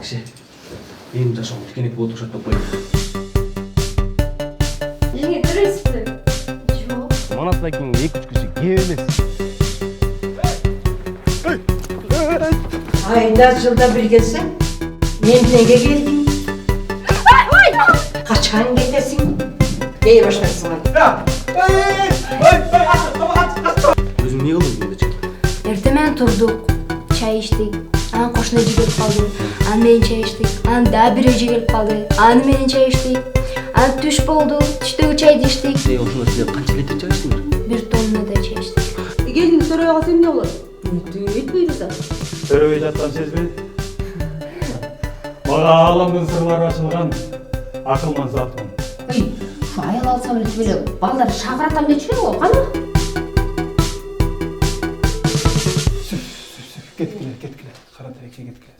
киши эң жашоого тикенек болуп турушат деп коет. Жеңе көресизби? Жок. Манат акең 2-3 киши кеп эмес. Ayda жылда bir gelsen, memnege geldin. Kaçan getesin, neye başlarsın hadi. Өзүң эмне кылдың бүгүнчө? Эртемен турдук, чай иштик. Анан кошуна эже келип калды. Аны менен чай иштик. Анан дагы бир эже келип калды. Аны менен чай иштик. Анан түш болду. Түштөгү чайды иштик. Ошондо силер канча литр чай ичтиңер? 1 тоннадай чай иштик. Келин төрөй калса эмне болот? Түгөйт буйруса. Төрөбөй жаткан сезбей. Мага ааламдын сырлары ачылган акылман затмын. Ой, şu ayal alsam эле беле балдар шагыратам деп жүрөң го, кана? Кеткиле. Кара терекке кеткиле.